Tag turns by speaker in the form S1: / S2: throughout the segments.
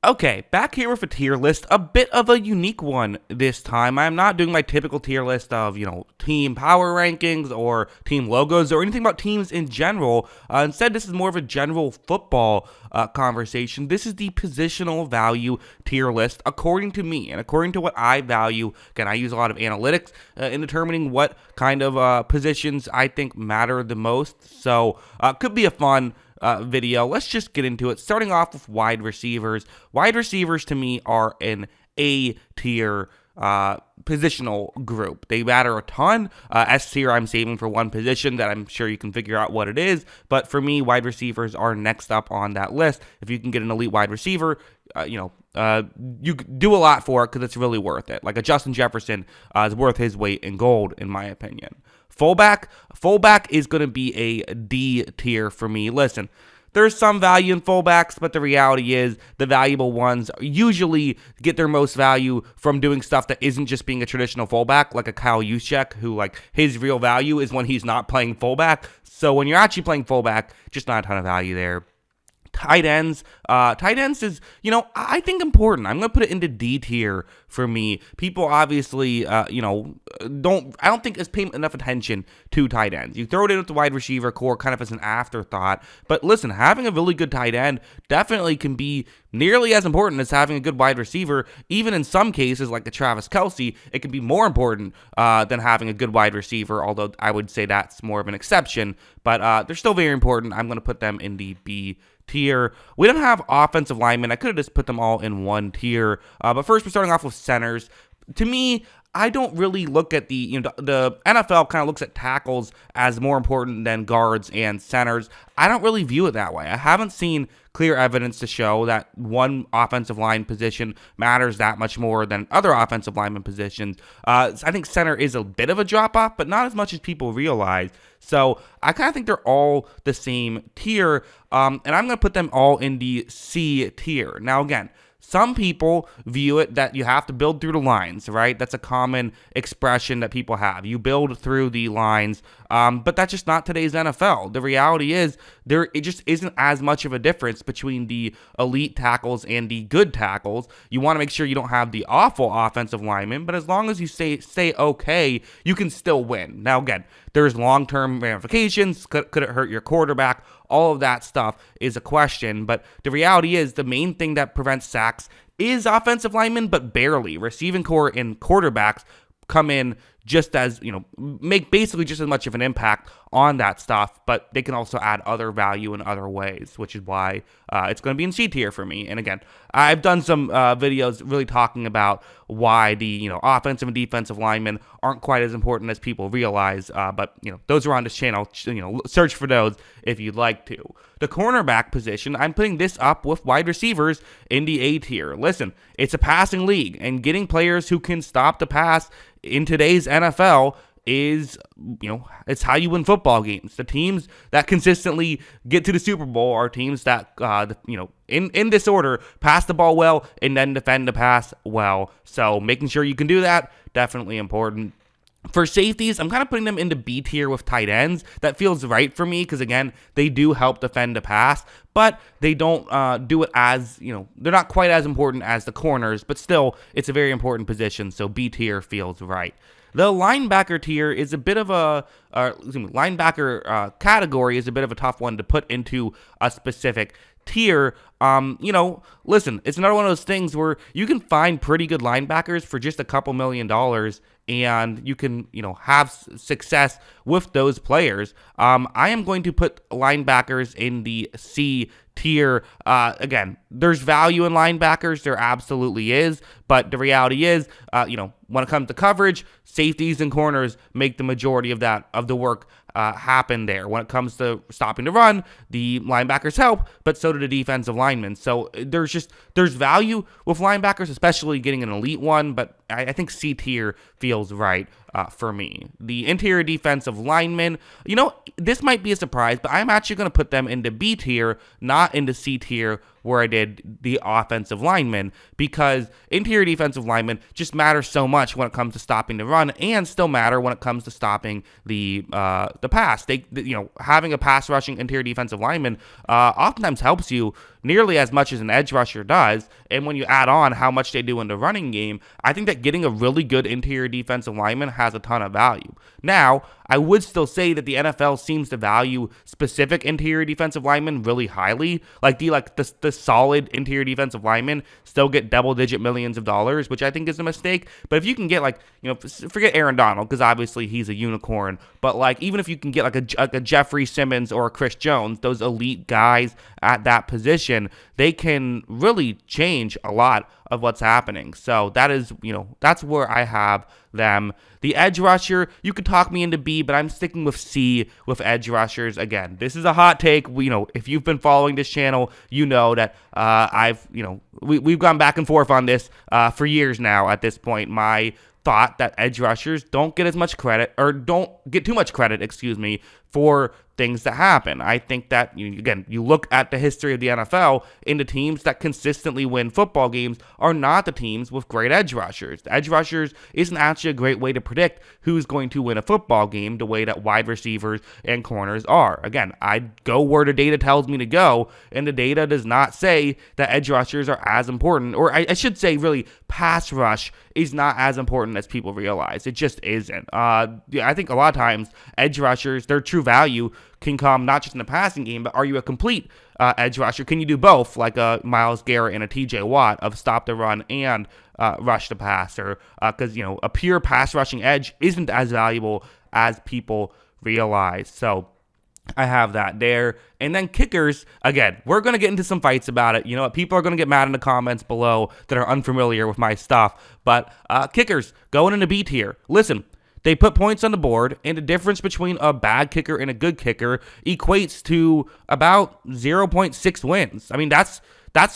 S1: Okay, back here with a tier list, a bit of a unique one this time. I'm not doing my typical tier list of, team power rankings or team logos or anything about teams in general. Instead, this is more of a general football conversation. This is the positional value tier list, according to me and according to what I value. Again, I use a lot of analytics in determining what kind of positions I think matter the most. So, could be a fun video. Let's just get into it. Starting off with wide receivers. Wide receivers to me are an A tier positional group. They matter a ton. S tier I'm saving for one position that I'm sure you can figure out what it is. But for me, wide receivers are next up on that list. If you can get an elite wide receiver, you do a lot for it because it's really worth it. Like a Justin Jefferson is worth his weight in gold, in my opinion. Fullback is going to be a D tier for me. Listen, there's some value in fullbacks, but the reality is the valuable ones usually get their most value from doing stuff that isn't just being a traditional fullback, like a Kyle Juszczyk, who his real value is when he's not playing fullback. So when you're actually playing fullback, just not a ton of value there. Tight ends is, I think important. I'm going to put it into D tier for me. People obviously, I don't think it's paying enough attention to tight ends. You throw it in with the wide receiver core kind of as an afterthought. But listen, having a really good tight end definitely can be nearly as important as having a good wide receiver. Even in some cases, like the Travis Kelce, it can be more important than having a good wide receiver, although I would say that's more of an exception. But they're still very important. I'm going to put them in the B tier. We don't have offensive linemen. I could have just put them all in one tier. But first, we're starting off with centers. To me, I don't really look at the NFL kind of looks at tackles as more important than guards and centers. I don't really view it that way. I haven't seen clear evidence to show that one offensive line position matters that much more than other offensive lineman positions. I think center is a bit of a drop off, but not as much as people realize. So I kind of think they're all the same tier, and I'm going to put them all in the C tier. Now, again, some people view it that you have to build through the lines, right? That's a common expression that people have. You build through the lines, but that's just not today's NFL. The reality is it just isn't as much of a difference between the elite tackles and the good tackles. You want to make sure you don't have the awful offensive linemen, but as long as you stay okay, you can still win. Now, again, there's long-term ramifications. Could it hurt your quarterback? All of that stuff is a question, but the reality is the main thing that prevents sacks is offensive linemen, but barely. Receiving core and quarterbacks come in just as, make basically just as much of an impact on that stuff, but they can also add other value in other ways, which is why it's going to be in C tier for me. And again, I've done some videos really talking about why the offensive and defensive linemen aren't quite as important as people realize, but those are on this channel. Search for those if you'd like to. The cornerback position, I'm putting this up with wide receivers in the A tier. Listen, it's a passing league, and getting players who can stop the pass in today's NFL is, it's how you win football games. The teams that consistently get to the Super Bowl are teams that, in this order, pass the ball well and then defend the pass well. So making sure you can do that, definitely important. For safeties, I'm kind of putting them into B tier with tight ends. That feels right for me because, again, they do help defend the pass, but they don't do it as, they're not quite as important as the corners, but still, it's a very important position, so B tier feels right. The linebacker tier is a bit of linebacker category is a bit of a tough one to put into a specific tier. Listen, it's another one of those things where you can find pretty good linebackers for just a couple $1 million, and you can, have success with those players. I am going to put linebackers in the C tier. Again, there's value in linebackers. There absolutely is. But the reality is, when it comes to coverage, safeties and corners make the majority of the work happen there. When it comes to stopping the run, the linebackers help, but so do the defensive linemen. So there's value with linebackers, especially getting an elite one, but I think C tier feels right for me. The interior defensive linemen, this might be a surprise, but I'm actually going to put them into B tier, not into C tier, where I did the offensive linemen, because interior defensive linemen just matter so much when it comes to stopping the run, and still matter when it comes to stopping the pass. Having a pass rushing interior defensive lineman oftentimes helps you nearly as much as an edge rusher does. And when you add on how much they do in the running game, I think that getting a really good interior defensive lineman has a ton of value. Now, I would still say that the NFL seems to value specific interior defensive linemen really highly. The solid interior defensive linemen still get double-digit millions of dollars, which I think is a mistake. But if you can get forget Aaron Donald, because obviously he's a unicorn. But even if you can get a Jeffrey Simmons or a Chris Jones, those elite guys at that position, they can really change a lot of what's happening. So that's where I have them. The edge rusher, you could talk me into B, but I'm sticking with C with edge rushers. Again, this is a hot take. If you've been following this channel, you know that we've gone back and forth on this for years now at this point. My thought that edge rushers don't get as much credit, or don't get too much credit, for things that happen. I think that, you look at the history of the NFL, and the teams that consistently win football games are not the teams with great edge rushers. Edge rushers isn't actually a great way to predict who's going to win a football game the way that wide receivers and corners are. Again, I go where the data tells me to go, and the data does not say that edge rushers are as important, or I should say really pass rush is not as important as people realize. It just isn't. I think a lot of times edge rushers, their true value can come not just in the passing game, but are you a complete edge rusher? Can you do both, like a Myles Garrett and a TJ Watt, of stop the run and rush the passer? Because a pure pass rushing edge isn't as valuable as people realize. So I have that there. And then kickers, again, we're going to get into some fights about it. People are going to get mad in the comments below that are unfamiliar with my stuff. But kickers, going into B tier. Listen, they put points on the board, and the difference between a bad kicker and a good kicker equates to about 0.6 wins. I mean, that's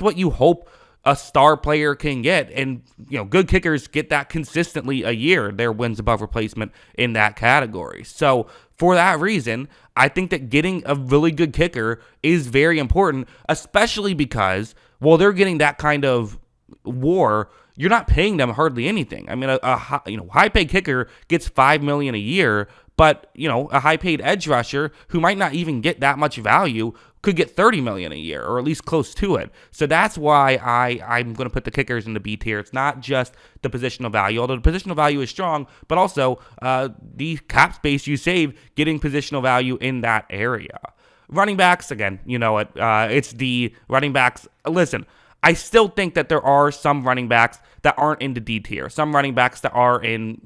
S1: what you hope a star player can get. And, good kickers get that consistently a year, their wins above replacement in that category. So for that reason, I think that getting a really good kicker is very important, especially because, they're getting that kind of war, you're not paying them hardly anything. I mean, a high-paid kicker gets $5 million a year, but a high-paid edge rusher who might not even get that much value could get $30 million a year, or at least close to it. So that's why I'm going to put the kickers in the B tier. It's not just the positional value, although the positional value is strong, but also the cap space you save getting positional value in that area. Running backs, again, it's the running backs. Listen, I still think that there are some running backs that aren't in the D tier. Some running backs that are in,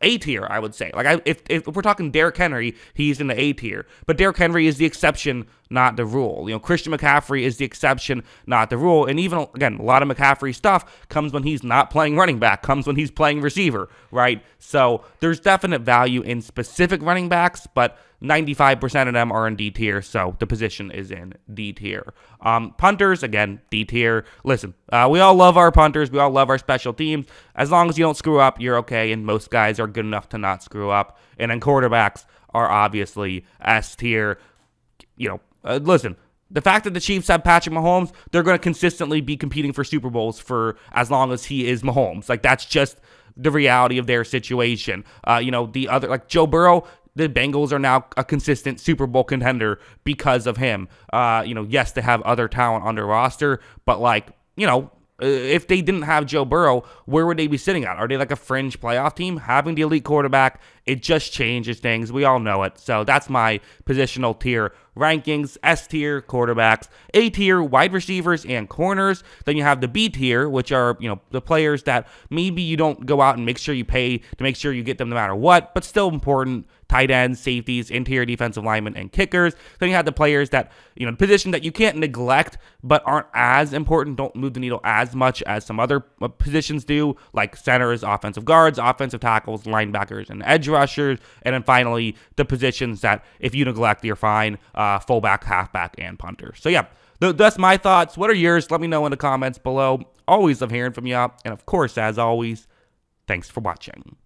S1: A tier, I would say. If we're talking Derrick Henry, he's in the A tier. But Derrick Henry is the exception, not the rule. Christian McCaffrey is the exception, not the rule. And even, again, a lot of McCaffrey stuff comes when he's not playing running back, comes when he's playing receiver, right? So there's definite value in specific running backs, but 95% of them are in D tier, so the position is in D tier. Punters, again, D tier. Listen, we all love our punters. We all love our special teams. As long as you don't screw up, you're okay, and most guys are good enough to not screw up. And then quarterbacks are obviously S tier. Listen, the fact that the Chiefs have Patrick Mahomes, they're going to consistently be competing for Super Bowls for as long as he is Mahomes. That's just the reality of their situation. The other, Joe Burrow, the Bengals are now a consistent Super Bowl contender because of him. Yes, they have other talent on their roster, but if they didn't have Joe Burrow, where would they be sitting at? Are they like a fringe playoff team? Having the elite quarterback, it just changes things. We all know it. So that's my positional tier rankings. S tier, quarterbacks. A tier, wide receivers and corners. Then you have the B tier, which are, the players that maybe you don't go out and make sure you pay to make sure you get them no matter what, but still important. Tight ends, safeties, interior defensive linemen, and kickers. Then you have the players that, the position that you can't neglect, but aren't as important, don't move the needle as much as some other positions do, like centers, offensive guards, offensive tackles, linebackers, and edge rushers. And then finally, the positions that if you neglect, you're fine, fullback, halfback, and punter. So yeah, that's my thoughts. What are yours? Let me know in the comments below. Always love hearing from you. And of course, as always, thanks for watching.